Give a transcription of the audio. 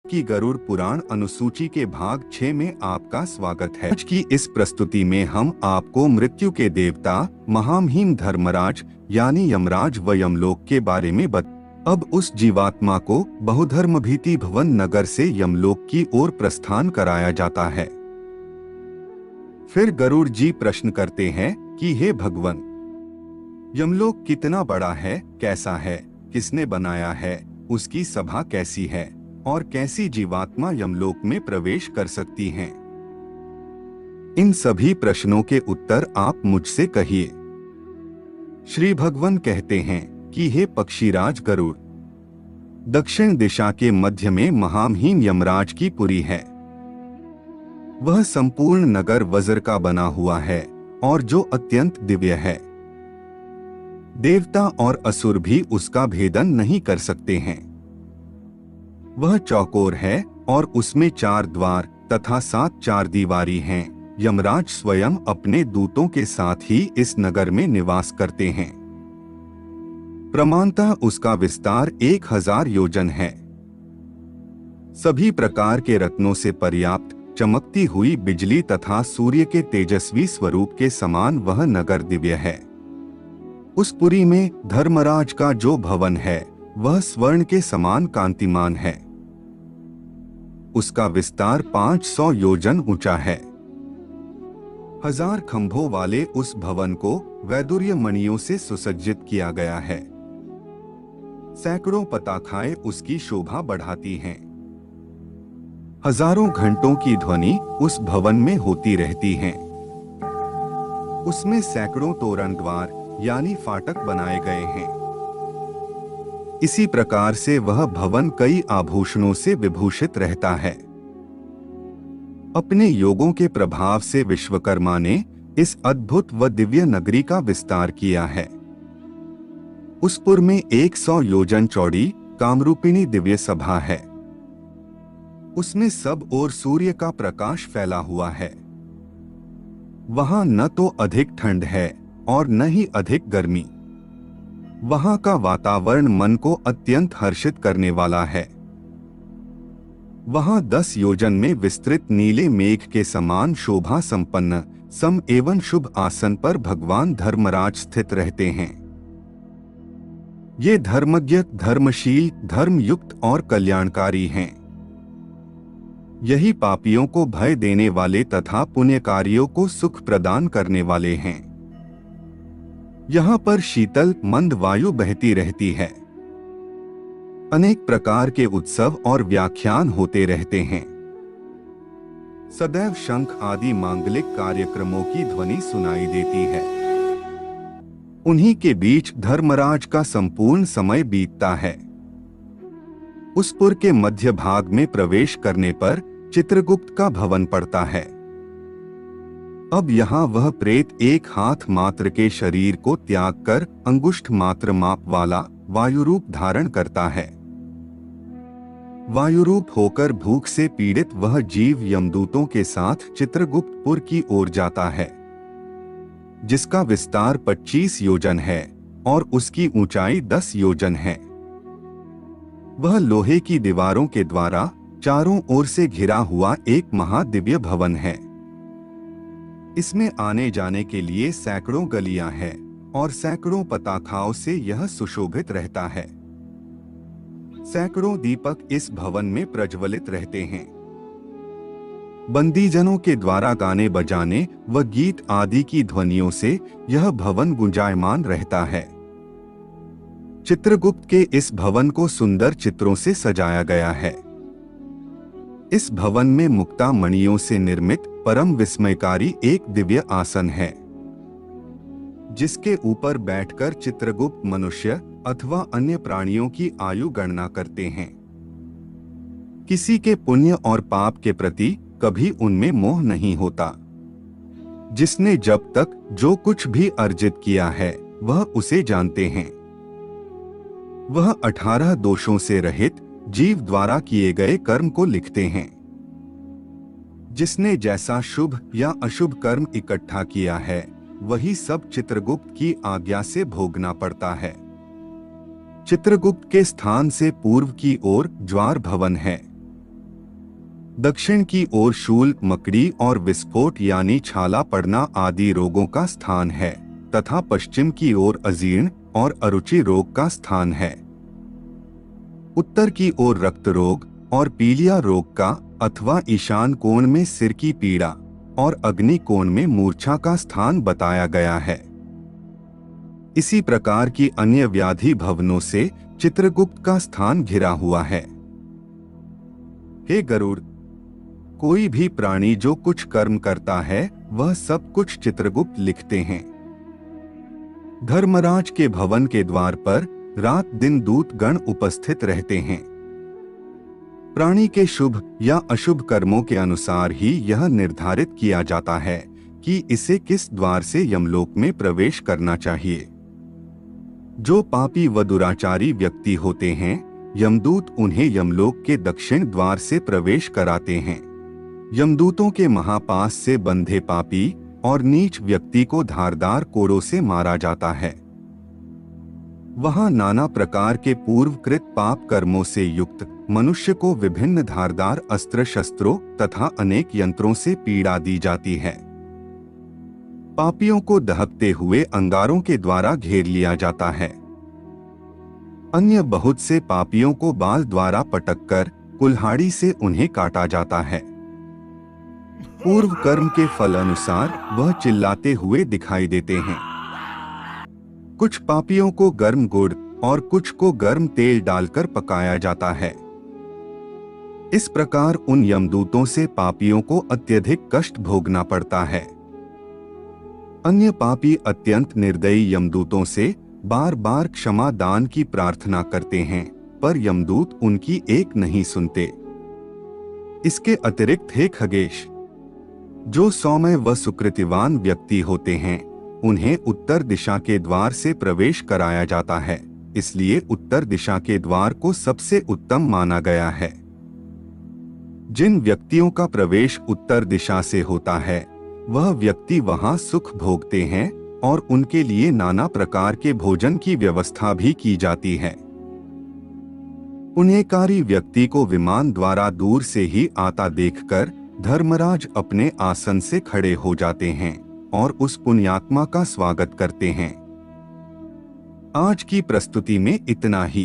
की गरुड़ पुराण अनुसूची के भाग 6 में आपका स्वागत है। आज की इस प्रस्तुति में हम आपको मृत्यु के देवता महामहिम धर्मराज यानी यमराज व यमलोक के बारे में अब उस जीवात्मा को बहुधर्म भीति भवन नगर से यमलोक की ओर प्रस्थान कराया जाता है। फिर गरुड़ जी प्रश्न करते हैं कि हे भगवान, यमलोक कितना बड़ा है, कैसा है, किसने बनाया है, उसकी सभा कैसी है और कैसी जीवात्मा यमलोक में प्रवेश कर सकती हैं? इन सभी प्रश्नों के उत्तर आप मुझसे कहिए। श्री भगवान कहते हैं कि हे पक्षीराज गरुड़, दक्षिण दिशा के मध्य में महामहिम यमराज की पुरी है। वह संपूर्ण नगर वज्र का बना हुआ है और जो अत्यंत दिव्य है। देवता और असुर भी उसका भेदन नहीं कर सकते हैं। वह चौकोर है और उसमें 4 द्वार तथा 7 चारदीवारी हैं। यमराज स्वयं अपने दूतों के साथ ही इस नगर में निवास करते हैं। प्रमाणतः उसका विस्तार 1000 योजन है। सभी प्रकार के रत्नों से पर्याप्त चमकती हुई बिजली तथा सूर्य के तेजस्वी स्वरूप के समान वह नगर दिव्य है। उस पुरी में धर्मराज का जो भवन है वह स्वर्ण के समान कांतिमान है। उसका विस्तार 500 योजन ऊंचा है। 1000 खंभों वाले उस भवन को वैदुर्य मणियों से सुसज्जित किया गया है। सैकड़ों पताखाएं उसकी शोभा बढ़ाती हैं। हजारों घंटों की ध्वनि उस भवन में होती रहती है। उसमें सैकड़ों तोरण द्वार यानी फाटक बनाए गए हैं। इसी प्रकार से वह भवन कई आभूषणों से विभूषित रहता है। अपने योगों के प्रभाव से विश्वकर्मा ने इस अद्भुत व दिव्य नगरी का विस्तार किया है। उस पुर में 100 योजन चौड़ी कामरूपिणी दिव्य सभा है। उसमें सब ओर सूर्य का प्रकाश फैला हुआ है। वहां न तो अधिक ठंड है और न ही अधिक गर्मी। वहां का वातावरण मन को अत्यंत हर्षित करने वाला है। वहां 10 योजन में विस्तृत नीले मेघ के समान शोभा संपन्न सम एवं शुभ आसन पर भगवान धर्मराज स्थित रहते हैं। ये धर्मज्ञ, धर्मशील, धर्मयुक्त और कल्याणकारी हैं। यही पापियों को भय देने वाले तथा पुण्यकारियों को सुख प्रदान करने वाले हैं। यहाँ पर शीतल मंद वायु बहती रहती है। अनेक प्रकार के उत्सव और व्याख्यान होते रहते हैं। सदैव शंख आदि मांगलिक कार्यक्रमों की ध्वनि सुनाई देती है। उन्हीं के बीच धर्मराज का संपूर्ण समय बीतता है। उस पुर के मध्य भाग में प्रवेश करने पर चित्रगुप्त का भवन पड़ता है। अब यहाँ वह प्रेत एक हाथ मात्र के शरीर को त्याग कर अंगुष्ठ मात्र माप वाला वायुरूप धारण करता है। वायुरूप होकर भूख से पीड़ित वह जीव यमदूतों के साथ चित्रगुप्तपुर की ओर जाता है, जिसका विस्तार 25 योजन है और उसकी ऊंचाई 10 योजन है। वह लोहे की दीवारों के द्वारा चारों ओर से घिरा हुआ एक महादिव्य भवन है। इसमें आने जाने के लिए सैकड़ों गलियां हैं और सैकड़ों पताखाओं से यह सुशोभित रहता है। सैकड़ों दीपक इस भवन में प्रज्वलित रहते हैं। बंदीजनों के द्वारा गाने बजाने व गीत आदि की ध्वनियों से यह भवन गुंजायमान रहता है। चित्रगुप्त के इस भवन को सुंदर चित्रों से सजाया गया है। इस भवन में मुक्ता मणियों से निर्मित परम विस्मयकारी एक दिव्य आसन है, जिसके ऊपर बैठकर चित्रगुप्त मनुष्य अथवा अन्य प्राणियों की आयु गणना करते हैं। किसी के पुण्य और पाप के प्रति कभी उनमें मोह नहीं होता। जिसने जब तक जो कुछ भी अर्जित किया है वह उसे जानते हैं। वह 18 दोषों से रहित जीव द्वारा किए गए कर्म को लिखते हैं। जिसने जैसा शुभ या अशुभ कर्म इकट्ठा किया है वही सब चित्रगुप्त की आज्ञा से भोगना पड़ता है। चित्रगुप्त के स्थान से पूर्व की ओर ज्वार भवन है। दक्षिण की ओर शूल, मकड़ी और विस्फोट यानी छाला पड़ना आदि रोगों का स्थान है तथा पश्चिम की ओर अजीर्ण और अरुचि रोग का स्थान है। उत्तर की ओर रक्त रोग और पीलिया रोग का अथवा ईशान कोण में सिर की पीड़ा और अग्नि कोण में मूर्छा का स्थान बताया गया है। इसी प्रकार की अन्य व्याधि भवनों से चित्रगुप्त का स्थान घिरा हुआ है। हे गरुड़, कोई भी प्राणी जो कुछ कर्म करता है वह सब कुछ चित्रगुप्त लिखते हैं। धर्मराज के भवन के द्वार पर रात दिन दूत गण उपस्थित रहते हैं। प्राणी के शुभ या अशुभ कर्मों के अनुसार ही यह निर्धारित किया जाता है कि इसे किस द्वार से यमलोक में प्रवेश करना चाहिए। जो पापी व दुराचारी व्यक्ति होते हैं, यमदूत उन्हें यमलोक के दक्षिण द्वार से प्रवेश कराते हैं। यमदूतों के महापास से बंधे पापी और नीच व्यक्ति को धारदार कोड़ों से मारा जाता है। वहां नाना प्रकार के पूर्वकृत पाप कर्मों से युक्त मनुष्य को विभिन्न धारदार अस्त्र शस्त्रों तथा अनेक यंत्रों से पीड़ा दी जाती है। पापियों को दहकते हुए अंगारों के द्वारा घेर लिया जाता है। अन्य बहुत से पापियों को बाल द्वारा पटककर कुल्हाड़ी से उन्हें काटा जाता है। पूर्व कर्म के फल अनुसार वह चिल्लाते हुए दिखाई देते हैं। कुछ पापियों को गर्म गुड़ और कुछ को गर्म तेल डालकर पकाया जाता है। इस प्रकार उन यमदूतों से पापियों को अत्यधिक कष्ट भोगना पड़ता है। अन्य पापी अत्यंत निर्दयी यमदूतों से बार बार क्षमा दान की प्रार्थना करते हैं, पर यमदूत उनकी एक नहीं सुनते। इसके अतिरिक्त हे खगेश, जो सौम्य व सुकृतिवान व्यक्ति होते हैं उन्हें उत्तर दिशा के द्वार से प्रवेश कराया जाता है, इसलिए उत्तर दिशा के द्वार को सबसे उत्तम माना गया है। जिन व्यक्तियों का प्रवेश उत्तर दिशा से होता है वह व्यक्ति वहां सुख भोगते हैं और उनके लिए नाना प्रकार के भोजन की व्यवस्था भी की जाती है। पुण्यकारी व्यक्ति को विमान द्वारा दूर से ही आता देखकर धर्मराज अपने आसन से खड़े हो जाते हैं और उस पुण्यात्मा का स्वागत करते हैं। आज की प्रस्तुति में इतना ही।